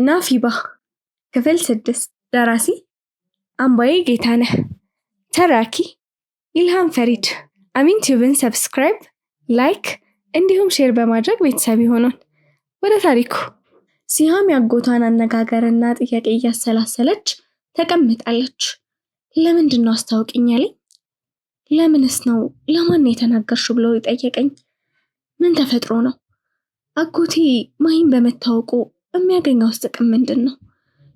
ናፊባ ክፍል 6 ደራሲ አምባዬ ጌታነህ ተራኪ ኢልሃም ፈሪድ አሚን ቲዩብን ሰብስክራይብ ላይክ እንዲሁም ሼር በማድረግ ቤተሰብ ይሁኑን። ወደ ታሪኩ ሲሃም ያጎቷን አነጋገርና ጥያቄ እያሰላሰለች ተቀምጣለች። ለምንድነው አስታውቂኛለኝ? ለምንስ ነው ለማን የተናገርሽው ብሎ ይጠየቀኝ? ምን ተፈጥሮ ነው? አጎቴ ማይን በመታወቁ የሚያገኘው ጥቅም ምንድነው?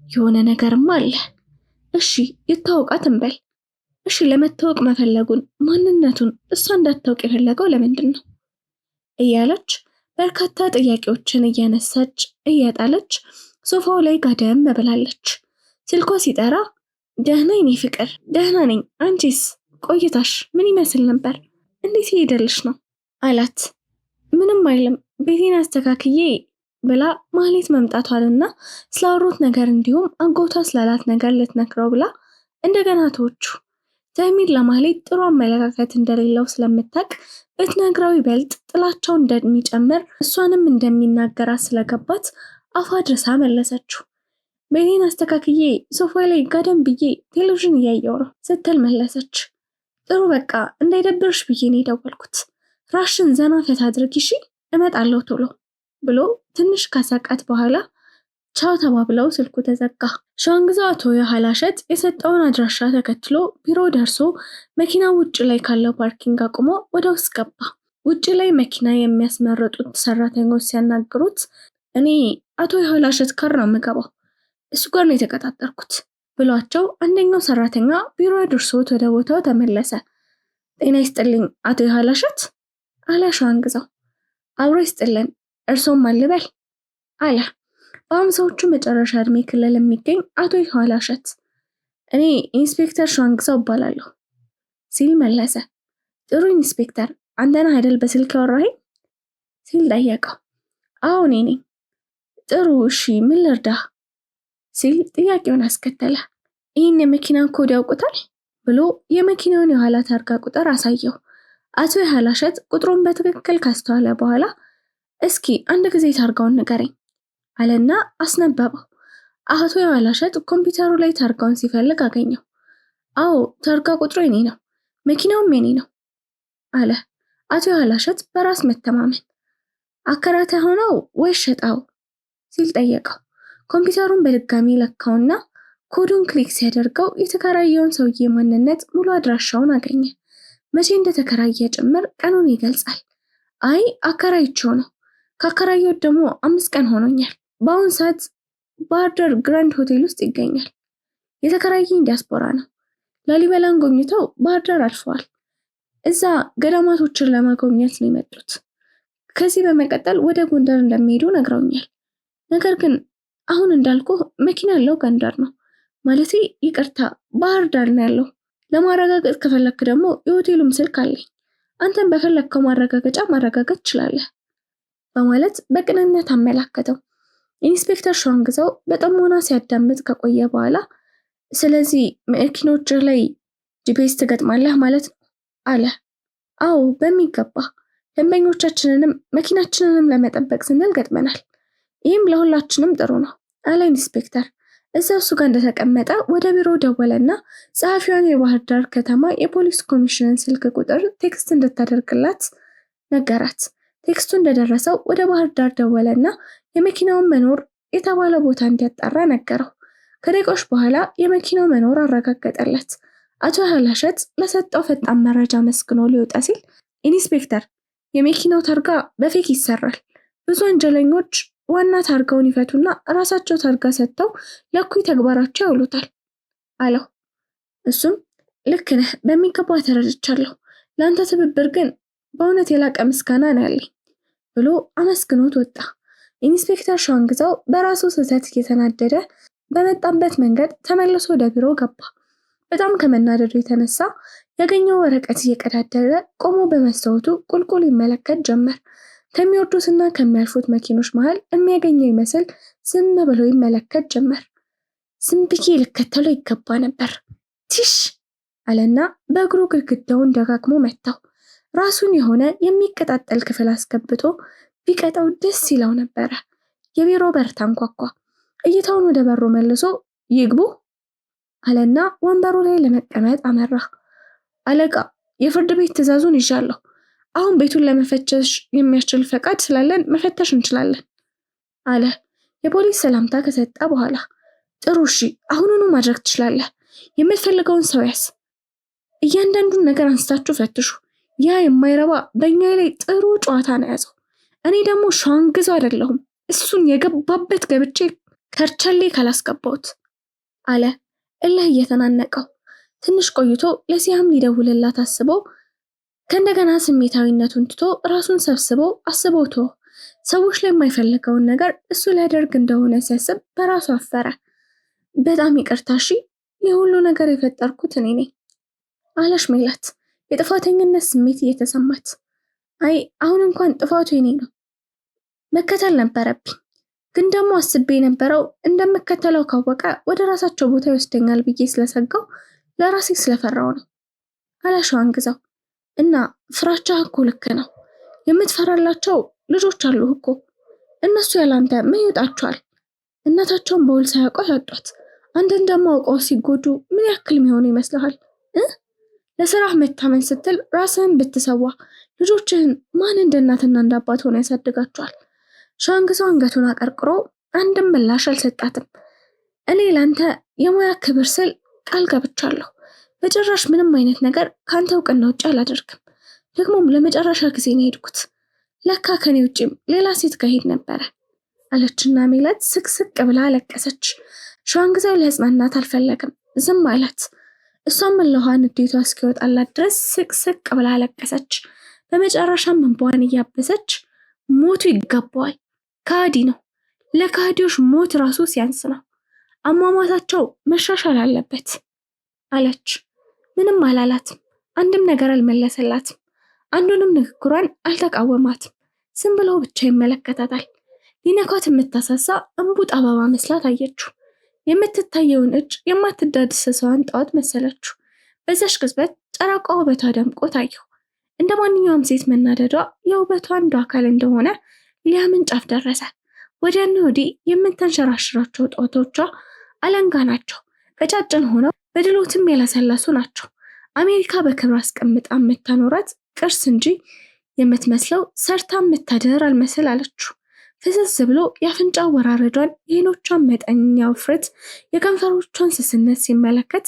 የሆነ ነገርም አለ። እሺ ይታወቃት እንበል። እሺ ለመታወቅ መፈለጉን ማንነቱን እሷ እንዳታውቅ የፈለገው ለምንድነው? እያለች በርካታ ጥያቄዎችን እያነሳች እያጣለች ሶፋው ላይ ጋደም ብላለች። ስልኳ ሲጠራ ደህና ነኝ ፍቅር፣ ደህና ነኝ። አንቺስ? ቆይታሽ ምን ይመስል ነበር? እንዴት ይሄደልሽ ነው አላት። ምንም አይልም ቤቴን አስተካክዬ ብላ ማህሌት መምጣቷንና ስላወሩት ነገር እንዲሁም አጎቷ ስላላት ነገር ልትነግረው ብላ እንደገና ተወቹ። ተሚር ለማህሌት ጥሩ አመለካከት እንደሌለው ስለምታውቅ በትነግራው ይበልጥ ጥላቻው እንደሚጨምር እሷንም እንደሚናገራት ስለገባት አፏ ድረሳ መለሰችው። ቤቴን አስተካክዬ ሶፋ ላይ ጋደም ብዬ ቴሌቪዥን እያየሁ ነው ስትል መለሰች። ጥሩ በቃ እንዳይደብርሽ ብዬ ነው የደወልኩት። ራሽን ዘና ፈታ አድርጊ እሺ፣ እመጣለሁ ቶሎ ብሎ ትንሽ ካሳቃት በኋላ ቻው ተባብለው ስልኩ ተዘጋ። ሻንግዛው አቶ የሐላሸት የሰጠውን አድራሻ ተከትሎ ቢሮ ደርሶ መኪና ውጭ ላይ ካለው ፓርኪንግ አቁሞ ወደ ውስጥ ገባ። ውጭ ላይ መኪና የሚያስመርጡት ሰራተኞች ሲያናግሩት እኔ አቶ የሐላሸት ጋር ነው የምገባው፣ እሱ ጋር ነው የተቀጣጠርኩት ብሏቸው አንደኛው ሰራተኛ ቢሮ ደርሶት ወደ ቦታው ተመለሰ። ጤና ይስጥልኝ አቶ የሐላሸት አለ ሻንግዛው። አብሮ ይስጥልን፣ እርሶም አልበል አለ በአምሳዎቹ መጨረሻ እድሜ ክልል የሚገኝ አቶ የሐላሸት። እኔ ኢንስፔክተር ሻንግዛው እባላለሁ ሲል መለሰ። ጥሩ ኢንስፔክተር፣ አንተ ነህ አይደል በስልክ ያወራኸኝ ሲል ጠየቀው። አዎ እኔ ነኝ። ጥሩ እሺ ምን ልርዳህ ሲል ጥያቄውን አስከተለ። ይህን የመኪና ኮድ ያውቁታል ብሎ የመኪናውን የኋላ ታርጋ ቁጥር አሳየው። አቶ የሐላሸት ቁጥሩን በትክክል ካስተዋለ በኋላ እስኪ አንድ ጊዜ ታርጋውን ንገረኝ አለና አስነበበው። አቶ የሐላሸት ኮምፒውተሩ ላይ ታርጋውን ሲፈልግ አገኘው። አዎ ታርጋ ቁጥሩ የኔ ነው፣ መኪናውም የኔ ነው አለ አቶ የሐላሸት በራስ መተማመን። አከራታይ ሆነው ወይ ሸጣው ሲል ጠየቀው። ኮምፒውተሩን በድጋሚ ለካውና ኮዱን ክሊክ ሲያደርገው የተከራየውን ሰውዬ ማንነት ሙሉ አድራሻውን አገኘ። መቼ እንደተከራየ ጭምር ቀኑን ይገልጻል። አይ አከራይቸው ነው፣ ካከራየው ደግሞ 5 ቀን ሆኖኛል። በአሁን ሰዓት ባህር ዳር ግራንድ ሆቴል ውስጥ ይገኛል። የተከራየኝ ዲያስፖራ ነው። ላሊበላን ጎብኝተው ባህር ዳር አልፈዋል። እዛ ገዳማቶችን ለማጎብኘት ነው የመጡት። ከዚህ በመቀጠል ወደ ጎንደር እንደሚሄዱ ነግረውኛል። ነገር ግን አሁን እንዳልኩ መኪና ያለው ጎንደር ነው፣ ማለቴ ይቅርታ ባህር ዳር ነው ያለው። ለማረጋገጥ ከፈለክ ደግሞ የሆቴሉም ስልክ አለኝ፣ አንተን በፈለከው ማረጋገጫ ማረጋገጥ ትችላለህ በማለት በቅንነት አመላከተው። ኢንስፔክተር ሻንግዛው በጥሞና ሲያዳምጥ ከቆየ በኋላ ስለዚህ መኪኖች ላይ ጂፒኤስ ትገጥማለህ ማለት ነው አለ። አዎ በሚገባ፣ ደንበኞቻችንንም መኪናችንንም ለመጠበቅ ስንል ገጥመናል። ይህም ለሁላችንም ጥሩ ነው አለ ኢንስፔክተር። እዛው እሱ ጋር እንደተቀመጠ ወደ ቢሮ ደወለና ጸሐፊዋን የባህር ዳር ከተማ የፖሊስ ኮሚሽንን ስልክ ቁጥር ቴክስት እንድታደርግላት ነገራት። ቴክስቱ እንደደረሰው ወደ ባህር ዳር ደወለና የመኪናውን መኖር የተባለ ቦታ እንዲያጣራ ነገረው። ከደቂቃዎች በኋላ የመኪናው መኖር አረጋገጠለት። አቶ የሐላሸት ለሰጠው ፈጣን መረጃ መስግኖ ሊወጣ ሲል ኢንስፔክተር፣ የመኪናው ታርጋ በፌክ ይሰራል። ብዙ ወንጀለኞች ዋና ታርጋውን ይፈቱና ራሳቸው ታርጋ ሰጥተው ለኩይ ተግባራቸው ያውሉታል አለው። እሱም ልክ ነህ፣ በሚገባ ተረድቻለሁ። ለአንተ ትብብር ግን በእውነት የላቀ ምስጋና ነው ያለኝ ብሎ አመስግኖት ወጣ። ኢንስፔክተር ሻንግዛው በራሱ ስህተት እየተናደደ በመጣበት መንገድ ተመልሶ ወደ ቢሮ ገባ። በጣም ከመናደዱ የተነሳ ያገኘው ወረቀት እየቀዳደረ ቆሞ በመስታወቱ ቁልቁል ይመለከት ጀመር። ከሚወርዱትና ከሚያልፉት መኪኖች መሃል የሚያገኘው ይመስል ዝም ብሎ ይመለከት ጀመር። ዝም ብዬ ልከተለው ይገባ ነበር ቲሽ አለና በእግሩ ግድግዳውን ደጋግሞ መታው። ራሱን የሆነ የሚቀጣጠል ክፍል አስገብቶ ቢቀጣው ደስ ይለው ነበረ። የቢሮ በር ተንኳኳ። እይታውን ወደ በሩ መልሶ ይግቡ አለና ወንበሩ ላይ ለመቀመጥ አመራ። አለቃ የፍርድ ቤት ትዕዛዙን ይዣለሁ። አሁን ቤቱን ለመፈተሽ የሚያስችል ፈቃድ ስላለን መፈተሽ እንችላለን አለ። የፖሊስ ሰላምታ ከሰጠ በኋላ ጥሩ እሺ፣ አሁኑኑ ማድረግ ትችላለህ። የምትፈልገውን ሰው ያዝ። እያንዳንዱን ነገር አንስታችሁ ፈትሹ። ያ የማይረባ በእኛ ላይ ጥሩ ጨዋታ ነው ያዘው። እኔ ደግሞ ሸዋንግዛው አይደለሁም። እሱን የገባበት ገብቼ ከርቸሌ ካላስገባሁት አለ እልህ እየተናነቀው። ትንሽ ቆይቶ ለሲያም ሊደውልላት አስቦ ከእንደገና ስሜታዊነቱን ትቶ ራሱን ሰብስቦ አስቦቶ ሰዎች ላይ የማይፈልገውን ነገር እሱ ሊያደርግ እንደሆነ ሲያስብ በራሱ አፈረ። በጣም ይቅርታ እሺ፣ የሁሉ ነገር የፈጠርኩት እኔ ነኝ አለሽ ሜላት የጥፋተኝነት ስሜት እየተሰማት። አይ አሁን እንኳን ጥፋቱ የኔ ነው፣ መከተል ነበረብኝ። ግን ደግሞ አስቤ የነበረው እንደምከተለው ካወቀ ወደ ራሳቸው ቦታ ይወስደኛል ብዬ ስለሰጋው ለራሴ ስለፈራው ነው አለ ሸዋንግዛው። እና ፍራቻ እኮ ልክ ነው። የምትፈራላቸው ልጆች አሉ እኮ። እነሱ ያላንተ ምን ይወጣቸዋል? እናታቸውን በውል ሳያውቁ ያጧት፣ አንተን ደግሞ አውቀው ሲጎዱ ምን ያክል የሚሆኑ ይመስልሃል? ለስራህ መታመን ስትል ራስህን ብትሰዋ ልጆችህን ማን እንደ እናትና እንደ አባት ሆነ ያሳድጋቸዋል? ሸዋንግዛው አንገቱን አቀርቅሮ አንድም ምላሽ አልሰጣትም። እኔ ላንተ የሙያ ክብር ስል ቃል ገብቻለሁ። በጭራሽ ምንም አይነት ነገር ካንተ እውቅና ውጭ አላደርግም። ደግሞም ለመጨረሻ ጊዜ ነው የሄድኩት። ለካ ከኔ ውጭም ሌላ ሴት ጋር ሄድ ነበረ አለችና ሜላት ስቅስቅ ብላ አለቀሰች። ሸዋንግዛው ሊያጽናናት አልፈለግም፣ ዝም አላት። እሷም መለኋን ንዴቷ እስኪወጣላት ድረስ ስቅስቅ ብላ አለቀሰች። በመጨረሻም እንባዋን እያበሰች ሞቱ ይገባዋል፣ ከሃዲ ነው፣ ለከሃዲዎች ሞት ራሱ ሲያንስ ነው፣ አሟሟታቸው መሻሻል አለበት አለች። ምንም አላላትም፣ አንድም ነገር አልመለሰላትም። አንዱንም ንግግሯን አልተቃወማትም። ዝም ብለው ብቻ ይመለከታታል። ሊነካት የምታሳሳ እንቡጥ አበባ መስላት አየችው። የምትታየውን እጅ የማትዳድሰሰዋን ጣዖት መሰለችው። በዛሽ ቅጽበት ጨረቃ ውበቷ ደምቆ ታየው። እንደ ማንኛውም ሴት መናደዷ የውበቷ አንዱ አካል እንደሆነ ሊያምን ጫፍ ደረሰ። ወዲያና ወዲህ የምትንሸራሽራቸው ጣቶቿ አለንጋ ናቸው። ቀጫጭን ሆነው በድሎትም ያላሰላሱ ናቸው። አሜሪካ በክብር አስቀምጣ የምታኖራት ቅርስ እንጂ የምትመስለው ሰርታ የምታደር አልመስል አለችው። ፍስስ ብሎ የአፍንጫ ወራረዷን፣ የዓይኖቿን መጠኛ ውፍረት፣ የከንፈሮቿን ስስነት ሲመለከት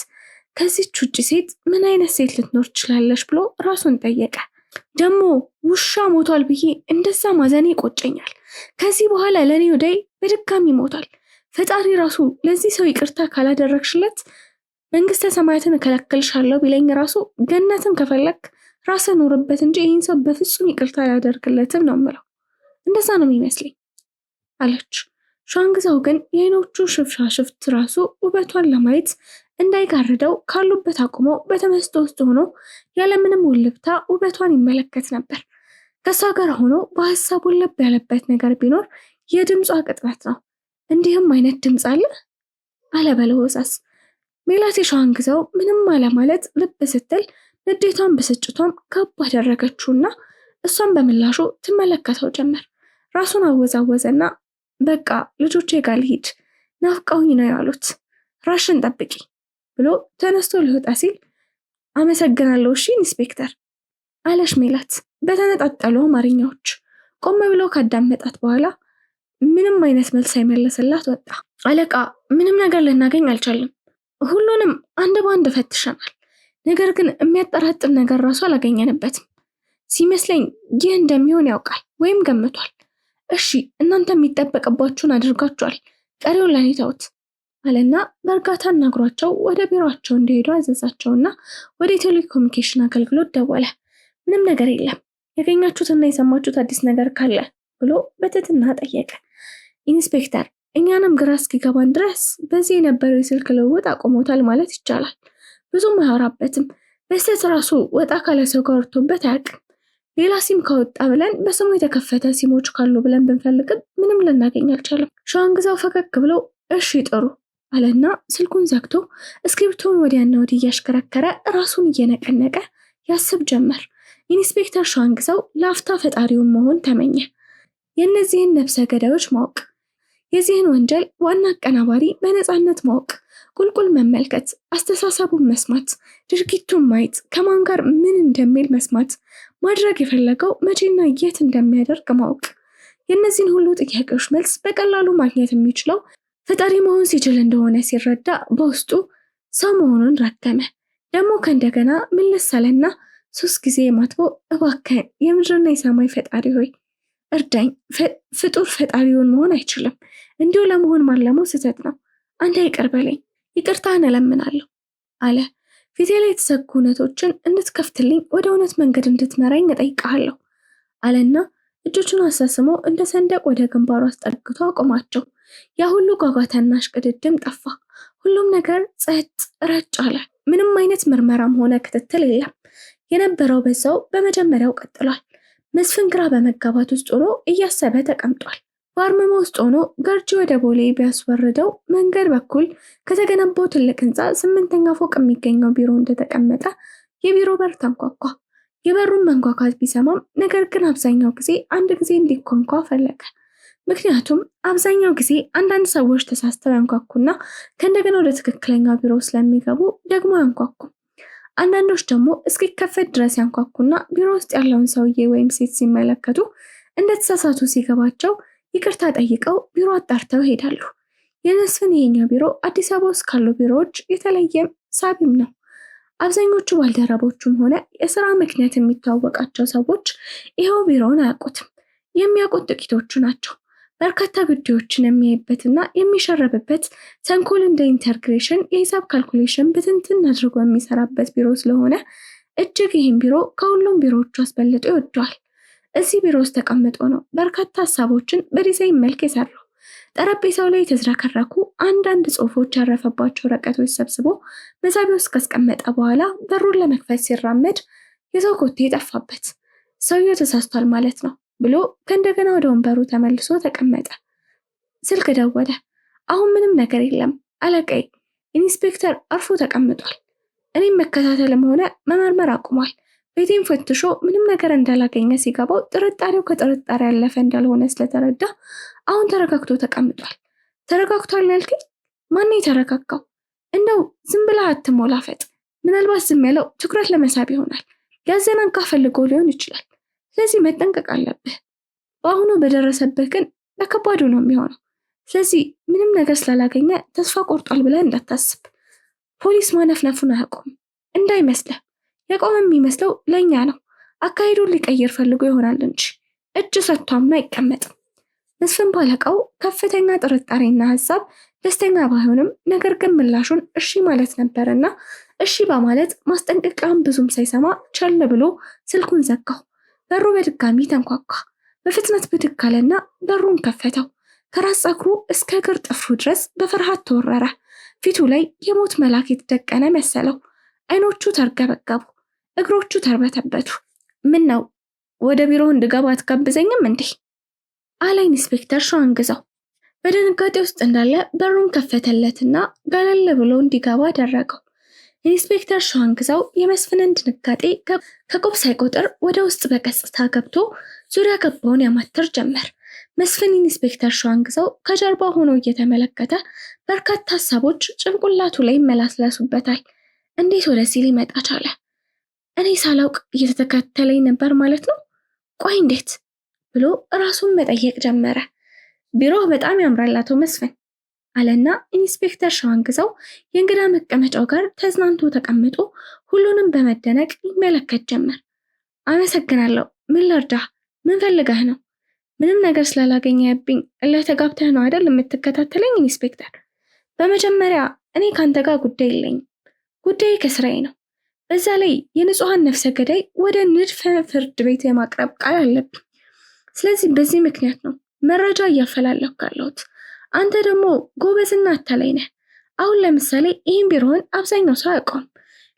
ከዚች ውጭ ሴት ምን አይነት ሴት ልትኖር ትችላለች ብሎ ራሱን ጠየቀ። ደግሞ ውሻ ሞቷል ብዬ እንደዛ ማዘኔ ይቆጨኛል። ከዚህ በኋላ ለኔ ወዳይ በድጋሚ ሞቷል። ፈጣሪ ራሱ ለዚህ ሰው ይቅርታ ካላደረግሽለት መንግስተ ሰማያትን እከለክልሻለሁ ቢለኝ ራሱ ገነትን ከፈለክ ራስህ ኖርበት እንጂ ይህን ሰው በፍጹም ይቅርታ አላደርግለትም ነው የምለው። እንደዛ ነው የሚመስለኝ አለች። ሸዋንግዛው ግን የዓይኖቹ ሽፍሻሽፍት ራሱ ውበቷን ለማየት እንዳይጋርደው ካሉበት አቁሞ በተመስጦ ውስጥ ሆኖ ያለምንም ውልብታ ውበቷን ይመለከት ነበር። ከሷ ጋር ሆኖ በሀሳብ ውልብ ያለበት ነገር ቢኖር የድምጿ ቅጥነት ነው። እንዲህም አይነት ድምፅ አለ በለሆሳስ። ሜላት የሸዋንግዛው ምንም አለማለት ልብ ስትል ንዴቷን ብስጭቷን ከብ አደረገችውና እሷን በምላሹ ትመለከተው ጀመር። ራሱን አወዛወዘና በቃ ልጆቼ ጋር ልሂድ፣ ናፍቀውኝ ነው ያሉት፣ ራሽን ጠብቂ ብሎ ተነስቶ ሊወጣ ሲል አመሰግናለሁ እሺ ኢንስፔክተር አለሽ ሜላት በተነጣጠሉ አማርኛዎች። ቆም ብሎ ካዳመጣት በኋላ ምንም አይነት መልስ ሳይመለስላት ወጣ። አለቃ ምንም ነገር ልናገኝ አልቻለም። ሁሉንም አንድ በአንድ ፈትሸናል። ነገር ግን የሚያጠራጥር ነገር ራሱ አላገኘንበትም። ሲመስለኝ ይህ እንደሚሆን ያውቃል ወይም ገምቷል። እሺ እናንተ የሚጠበቅባችሁን አድርጋችኋል፣ ቀሪውን ለኔ ተውት አለና በእርጋታ አናግሯቸው ወደ ቢሮአቸው እንዲሄዱ አዘዛቸውና ወደ ቴሌኮሙኒኬሽን አገልግሎት ደወለ። ምንም ነገር የለም፣ ያገኛችሁትና የሰማችሁት አዲስ ነገር ካለ ብሎ በትህትና ጠየቀ። ኢንስፔክተር እኛንም ግራ እስኪገባን ድረስ በዚህ የነበረው የስልክ ልውውጥ አቆሞታል ማለት ይቻላል። ብዙም አያወራበትም። በስተት ራሱ ወጣ ካለ ሰው ጋር ወርቶበት አያውቅም። ሌላ ሲም ካወጣ ብለን በስሙ የተከፈተ ሲሞች ካሉ ብለን ብንፈልግም ምንም ልናገኝ አልቻለም። ሸዋንግዛው ፈገግ ብሎ እሺ ጥሩ አለና ስልኩን ዘግቶ እስክሪፕቶን ወዲያና ወዲህ እያሽከረከረ ራሱን እየነቀነቀ ያስብ ጀመር። ኢንስፔክተር ሸዋንግዛው ለአፍታ ፈጣሪውን መሆን ተመኘ። የእነዚህን ነፍሰ ገዳዮች ማወቅ፣ የዚህን ወንጀል ዋና አቀናባሪ በነፃነት ማወቅ፣ ቁልቁል መመልከት፣ አስተሳሰቡን መስማት፣ ድርጊቱን ማየት፣ ከማን ጋር ምን እንደሚል መስማት፣ ማድረግ የፈለገው መቼና የት እንደሚያደርግ ማወቅ። የእነዚህን ሁሉ ጥያቄዎች መልስ በቀላሉ ማግኘት የሚችለው ፈጣሪ መሆን ሲችል እንደሆነ ሲረዳ በውስጡ ሰው መሆኑን ረገመ። ደግሞ ከእንደገና ምልስ አለና 3 ጊዜ ማትቦ እባክህን የምድርና የሰማይ ፈጣሪ ሆይ እርዳኝ፣ ፍጡር ፈጣሪውን መሆን አይችልም፣ እንዲሁ ለመሆን ማለሙ ስህተት ነው፣ አንተ ይቅር በለኝ፣ ይቅርታህን እለምናለሁ አለ። ፊቴ ላይ የተሰኩ እውነቶችን እንድትከፍትልኝ፣ ወደ እውነት መንገድ እንድትመራኝ እጠይቅሃለሁ አለና እጆቹን አሳስሞ እንደ ሰንደቅ ወደ ግንባሩ አስጠግቶ አቆማቸው። ያ ሁሉ ጓጓታና እሽቅድድም ጠፋ። ሁሉም ነገር ጸጥ ረጭ አለ። ምንም አይነት ምርመራም ሆነ ክትትል የለም። የነበረው በዛው በመጀመሪያው ቀጥሏል። መስፍን ግራ በመጋባት ውስጥ ሆኖ እያሰበ ተቀምጧል። በአርምሞ ውስጥ ሆኖ ገርጂ ወደ ቦሌ ቢያስወርደው መንገድ በኩል ከተገነባው ትልቅ ህንፃ 8ኛ ፎቅ የሚገኘው ቢሮ እንደተቀመጠ የቢሮ በር ተንኳኳ። የበሩን መንኳኳት ቢሰማም ነገር ግን አብዛኛው ጊዜ አንድ ጊዜ እንዲኮንኳ ፈለገ። ምክንያቱም አብዛኛው ጊዜ አንዳንድ ሰዎች ተሳስተው ያንኳኩና ከእንደገና ወደ ትክክለኛው ቢሮ ስለሚገቡ ደግሞ ያንኳኩ። አንዳንዶች ደግሞ እስኪከፈት ድረስ ያንኳኩና ቢሮ ውስጥ ያለውን ሰውዬ ወይም ሴት ሲመለከቱ እንደተሳሳቱ ሲገባቸው ይቅርታ ጠይቀው ቢሮ አጣርተው ይሄዳሉ። የመስፍን ይሄኛው ቢሮ አዲስ አበባ ውስጥ ካሉ ቢሮዎች የተለየ ሳቢም ነው። አብዛኞቹ ባልደረቦቹም ሆነ የስራ ምክንያት የሚተዋወቃቸው ሰዎች ይኸው ቢሮውን አያውቁትም። የሚያውቁት ጥቂቶቹ ናቸው። በርካታ ጉዳዮችን የሚያይበትና የሚሸረብበት፣ ተንኮል እንደ ኢንተግሬሽን፣ የሂሳብ ካልኩሌሽን ብትንትን አድርጎ የሚሰራበት ቢሮ ስለሆነ እጅግ ይህን ቢሮ ከሁሉም ቢሮዎቹ አስበልጦ ይወደዋል። እዚህ ቢሮ ውስጥ ተቀምጦ ነው በርካታ ሀሳቦችን በዲዛይን መልክ የሰራው። ጠረጴዛው ላይ የተዝረከረኩ አንዳንድ ጽሑፎች ያረፈባቸው ወረቀቶች ሰብስቦ መሳቢያ ውስጥ ካስቀመጠ በኋላ በሩን ለመክፈት ሲራመድ የሰው ኮቴ ጠፋበት። ሰውየው ተሳስቷል ማለት ነው ብሎ ከእንደገና ወደ ወንበሩ ተመልሶ ተቀመጠ። ስልክ ደወለ። አሁን ምንም ነገር የለም አለቃዬ፣ ኢንስፔክተር አርፎ ተቀምጧል። እኔም መከታተልም ሆነ መመርመር አቁሟል። ቤቴን ፈትሾ ምንም ነገር እንዳላገኘ ሲገባው ጥርጣሬው ከጥርጣሬ ያለፈ እንዳልሆነ ስለተረዳ አሁን ተረጋግቶ ተቀምጧል። ተረጋግቷል ያልከኝ? ማን የተረጋጋው? እንደው ዝም ብለህ አትሞላፈጥ። ምናልባት ዝም ያለው ትኩረት ለመሳብ ይሆናል። ያዘናጋ ፈልጎ ሊሆን ይችላል። ስለዚህ መጠንቀቅ አለብህ። በአሁኑ በደረሰብህ ግን በከባዱ ነው የሚሆነው። ስለዚህ ምንም ነገር ስላላገኘ ተስፋ ቆርጧል ብለህ እንዳታስብ። ፖሊስ ማነፍነፉን አያውቁም እንዳይመስልህ። የቆመ የሚመስለው ለእኛ ነው። አካሄዱን ሊቀይር ፈልጎ ይሆናል እንጂ እጅ ሰጥቶ አምኖ አይቀመጥም። መስፍን ባለቃው ከፍተኛ ጥርጣሬና ሀሳብ ደስተኛ ባይሆንም ነገር ግን ምላሹን እሺ ማለት ነበርና እሺ በማለት ማስጠንቀቂያውን ብዙም ሳይሰማ ቸል ብሎ ስልኩን ዘጋው። በሩ በድጋሚ ተንኳኳ። በፍጥነት ብድግ አለና በሩን ከፈተው። ከራስ ፀጉሩ እስከ እግር ጥፍሩ ድረስ በፍርሃት ተወረረ። ፊቱ ላይ የሞት መልአክ የተደቀነ መሰለው። አይኖቹ ተርገበገቡ፣ እግሮቹ ተርበተበቱ። ምን ነው ወደ ቢሮ እንድገባ አትጋብዘኝም እንዴ? አለ ኢንስፔክተር ሸዋንግዛው። በድንጋጤ ውስጥ እንዳለ በሩን ከፈተለትና ገለል ብሎ እንዲገባ አደረገው። ኢንስፔክተር ሸዋንግዛው የመስፍንን ድንጋጤ ከቁብ ሳይቆጥር ወደ ውስጥ በቀስታ ገብቶ ዙሪያ ገባውን ያማትር ጀመር። መስፍን ኢንስፔክተር ሸዋንግዛው ከጀርባ ሆኖ እየተመለከተ በርካታ ሀሳቦች ጭንቅላቱ ላይ መላስለሱበታል። እንዴት ወደዚህ ሊመጣ ቻለ? እኔ ሳላውቅ እየተከተለኝ ነበር ማለት ነው? ቆይ እንዴት ብሎ ራሱን መጠየቅ ጀመረ። ቢሮ በጣም ያምራል አቶ መስፍን አለና ኢንስፔክተር ሸዋንግዛው የእንግዳ መቀመጫው ጋር ተዝናንቶ ተቀምጦ ሁሉንም በመደነቅ ይመለከት ጀመር። አመሰግናለሁ። ምን ልርዳህ? ምን ፈልገህ ነው? ምንም ነገር ስላላገኘህብኝ ለተጋብተህ ነው አይደል የምትከታተለኝ ኢንስፔክተር? በመጀመሪያ እኔ ካንተ ጋር ጉዳይ የለኝም። ጉዳይ ከስራዬ ነው። በዛ ላይ የንጹሃን ነፍሰ ገዳይ ወደ ንድፈ ፍርድ ቤት የማቅረብ ቃል አለብኝ። ስለዚህ በዚህ ምክንያት ነው መረጃ እያፈላለኩ ያለሁት። አንተ ደግሞ ጎበዝና አታላይ ነህ። አሁን ለምሳሌ ይህን ቢሮውን አብዛኛው ሰው አያውቀውም።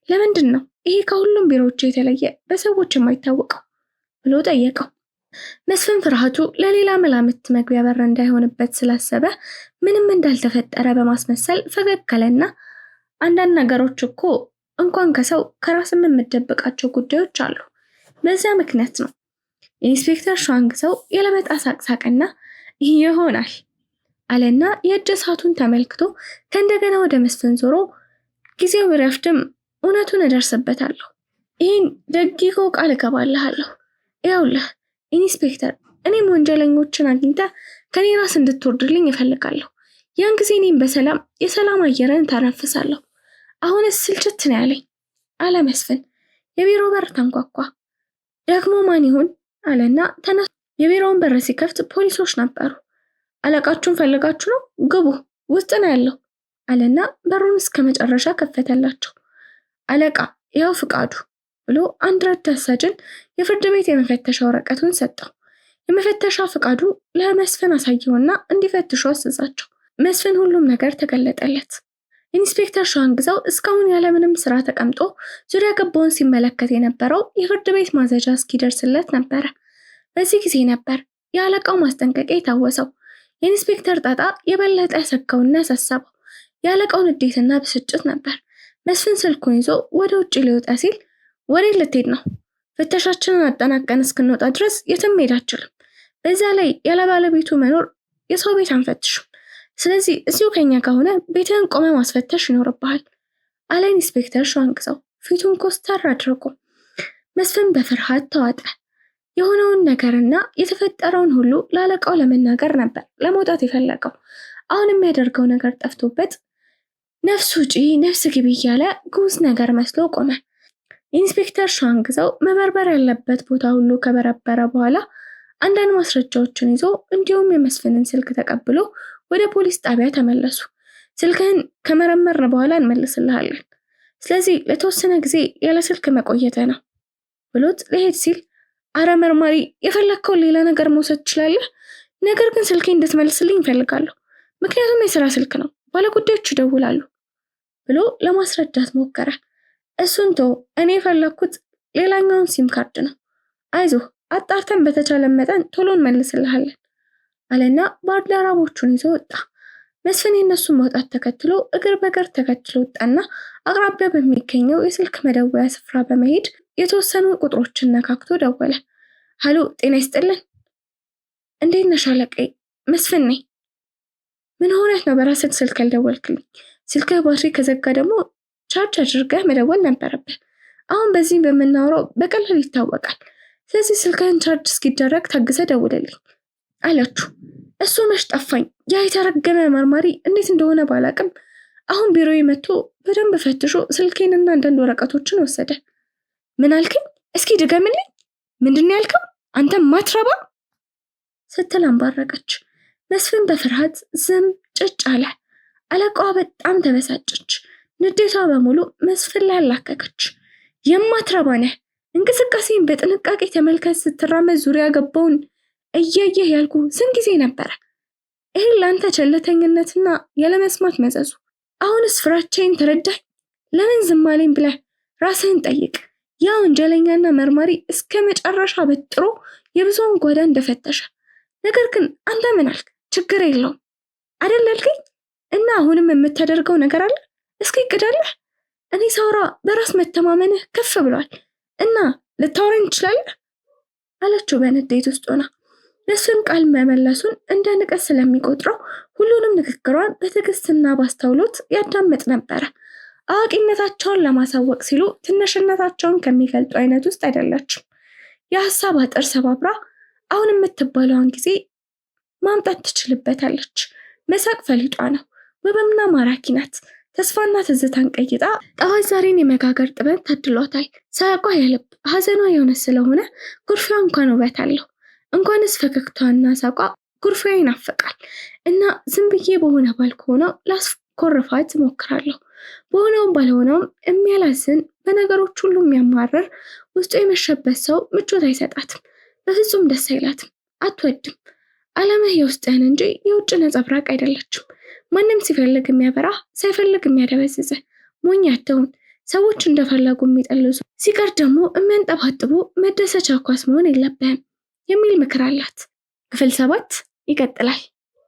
ለምንድን ነው ይሄ ከሁሉም ቢሮዎች የተለየ በሰዎች የማይታወቀው ብሎ ጠየቀው። መስፍን ፍርሃቱ ለሌላ መላምት መግቢያ በር እንዳይሆንበት ስላሰበ ምንም እንዳልተፈጠረ በማስመሰል ፈገግ አለና አንዳንድ ነገሮች እኮ እንኳን ከሰው ከራስም የምደብቃቸው ጉዳዮች አሉ። በዚያ ምክንያት ነው። ኢንስፔክተር ሸዋንግዛው የለበጣ ሳቅሳቅና ይሆናል አለና የእጅ ሰዓቱን ተመልክቶ ከእንደገና ወደ መስፍን ዞሮ ጊዜው ቢረፍድም እውነቱን እደርስበታለሁ። ይህን ደቂቆ ቃል እገባልሃለሁ። ይኸውልህ ኢንስፔክተር፣ እኔም ወንጀለኞችን አግኝተህ ከኔ ራስ እንድትወርድልኝ እፈልጋለሁ። ያን ጊዜ እኔም በሰላም የሰላም አየርን ተነፍሳለሁ። አሁንስ ስልችት ነው ያለኝ አለ መስፍን። የቢሮ በር ተንኳኳ። ደግሞ ማን ይሆን አለና ተነሱ። የቢሮውን በር ሲከፍት ፖሊሶች ነበሩ። አለቃችሁን ፈልጋችሁ ነው? ግቡ፣ ውስጥ ነው ያለው አለና በሩን እስከ መጨረሻ ከፈተላቸው። አለቃ ያው ፍቃዱ ብሎ አንድ ረዳት ሳጅን የፍርድ ቤት የመፈተሻ ወረቀቱን ሰጠው። የመፈተሻ ፍቃዱ ለመስፍን አሳየውና እንዲፈትሹ አዘዛቸው። መስፍን ሁሉም ነገር ተገለጠለት። ኢንስፔክተር ሸዋንግዛው እስካሁን ያለምንም ስራ ተቀምጦ ዙሪያ ገባውን ሲመለከት የነበረው የፍርድ ቤት ማዘዣ እስኪደርስለት ነበረ። በዚህ ጊዜ ነበር የአለቃው ማስጠንቀቂያ የታወሰው። የኢንስፔክተር ጣጣ የበለጠ ያሰጋውና ያሳሰበው የአለቃው ንዴትና ብስጭት ነበር። መስፍን ስልኩን ይዞ ወደ ውጭ ሊወጣ ሲል ወዴት ልትሄድ ነው? ፍተሻችንን አጠናቀን እስክንወጣ ድረስ የትም መሄድ አትችልም። በዛ ላይ ያለ ባለቤቱ መኖር የሰው ቤት አንፈትሽም። ስለዚህ እዚሁ ከኛ ከሆነ ቤትህን ቆመ ማስፈተሽ ይኖርብሃል አለ ኢንስፔክተር ሸዋንግዛው ፊቱን ኮስተር አድርጎ። መስፍን በፍርሃት ተዋጠ። የሆነውን ነገርና የተፈጠረውን ሁሉ ለአለቃው ለመናገር ነበር ለመውጣት የፈለገው። አሁን የሚያደርገው ነገር ጠፍቶበት ነፍስ ውጪ ነፍስ ግቢ እያለ ጉዝ ነገር መስሎ ቆመ። ኢንስፔክተር ሸዋንግዛው መበርበር ያለበት ቦታ ሁሉ ከበረበረ በኋላ አንዳንድ ማስረጃዎችን ይዞ እንዲሁም የመስፍንን ስልክ ተቀብሎ ወደ ፖሊስ ጣቢያ ተመለሱ። ስልክህን ከመረመርን በኋላ እንመልስልሃለን፣ ስለዚህ ለተወሰነ ጊዜ ያለ ስልክ መቆየተ ነው ብሎት ሊሄድ ሲል፣ አረ መርማሪ፣ የፈለግከውን ሌላ ነገር መውሰድ ትችላለህ፣ ነገር ግን ስልኬ እንድትመልስልኝ እፈልጋለሁ፣ ምክንያቱም የስራ ስልክ ነው፣ ባለጉዳዮች ይደውላሉ ብሎ ለማስረዳት ሞከረ። እሱን ተው፣ እኔ የፈለግኩት ሌላኛውን ሲም ካርድ ነው፣ አይዞህ አጣርተን በተቻለ መጠን ቶሎ እንመልስልሃለን አለና ባልደረቦቹን ይዞ ወጣ። መስፍን የነሱን መውጣት ተከትሎ እግር በእግር ተከትሎ ወጣና አቅራቢያ በሚገኘው የስልክ መደወያ ስፍራ በመሄድ የተወሰኑ ቁጥሮችን ነካክቶ ደወለ። ሀሎ፣ ጤና ይስጥልን። እንዴት ነሽ አለቃዬ? መስፍን ነኝ። ምን ሆነህ ነው በራስህ ስልክ ያልደወልክልኝ? ስልክህ ባትሪ ከዘጋ ደግሞ ቻርጅ አድርገህ መደወል ነበረብህ። አሁን በዚህ በምናወራው በቀላሉ ይታወቃል። ስለዚህ ስልክህን ቻርጅ እስኪደረግ ታግሰህ ደውልልኝ አለችው። እሱ መች ጠፋኝ። ያ የተረገመ መርማሪ እንዴት እንደሆነ ባላቅም አሁን ቢሮዬ መጥቶ በደንብ ፈትሾ ስልኬንና አንዳንድ ወረቀቶችን ወሰደ። ምን አልከኝ? እስኪ ድገምልኝ። ምንድን ነው ያልከው? አንተ ማትረባ ስትል አንባረቀች። መስፍን በፍርሃት ዝም ጭጭ አለ። አለቃዋ በጣም ተበሳጨች። ንዴቷ በሙሉ መስፍን ላይ አላከከች። የማትረባ ነህ፣ እንቅስቃሴን በጥንቃቄ ተመልከት፣ ስትራመድ ዙሪያ ገባውን እያየህ ያልኩ ስንት ጊዜ ነበረ። ይህን ለአንተ ቸለተኝነትና ያለመስማት መዘዙ። አሁንስ ፍራቻዬን ተረዳኝ? ለምን ዝም አለኝ ብለህ ራስህን ጠይቅ። ያ ወንጀለኛና መርማሪ እስከ መጨረሻ በጥሮ የብዙውን ጓዳ እንደፈተሸ። ነገር ግን አንተ ምን አልክ? ችግር የለውም አይደል አልከኝ? እና አሁንም የምታደርገው ነገር አለ? እስኪ እቅዳለህ? እኔ ሳውራ በራስ መተማመንህ ከፍ ብሏል እና ልታወራኝ ትችላለህ አለችው በንዴት ውስጥ ሆና። መስፍን ቃል መመለሱን እንደ ንቀት ስለሚቆጥረው ሁሉንም ንግግሯን በትዕግስትና ባስተውሎት ያዳምጥ ነበረ። አዋቂነታቸውን ለማሳወቅ ሲሉ ትንሽነታቸውን ከሚገልጡ አይነት ውስጥ አይደለችም። የሀሳብ አጥር ሰባብራ አሁን የምትባለውን ጊዜ ማምጣት ትችልበታለች። መሳቅ ፈሊጧ ነው። ውብና ማራኪ ናት። ተስፋና ትዝታን ቀይጣ ጣፋጭ ዛሬን የመጋገር ጥበብ ታድሏታል። ሳያቋ የልብ ሀዘኗ የሆነ ስለሆነ ጉርፊያ እንኳን ውበት አለው። እንኳንስ ፈገግታዋና ሳቋ ጉርፊያ ይናፈቃል እና ዝም ብዬ በሆነ ባልክ ሆነው ላስኮርፋት እሞክራለሁ። በሆነውም ባልሆነውም የሚያላዝን በነገሮች ሁሉ የሚያማርር ውስጡ የመሸበት ሰው ምቾት አይሰጣትም። በፍጹም ደስ አይላትም፣ አትወድም። ዓለምህ የውስጥህን እንጂ የውጭ ነጸብራቅ አይደለችም። ማንም ሲፈልግ የሚያበራ ሳይፈልግ የሚያደበዝዘ ሞኝ አትሁን። ሰዎች እንደፈለጉ የሚጠልዙ ሲቀር ደግሞ የሚያንጠባጥቡ መደሰቻ ኳስ መሆን የለብህም የሚል ምክር አላት። ክፍል 7 ይቀጥላል።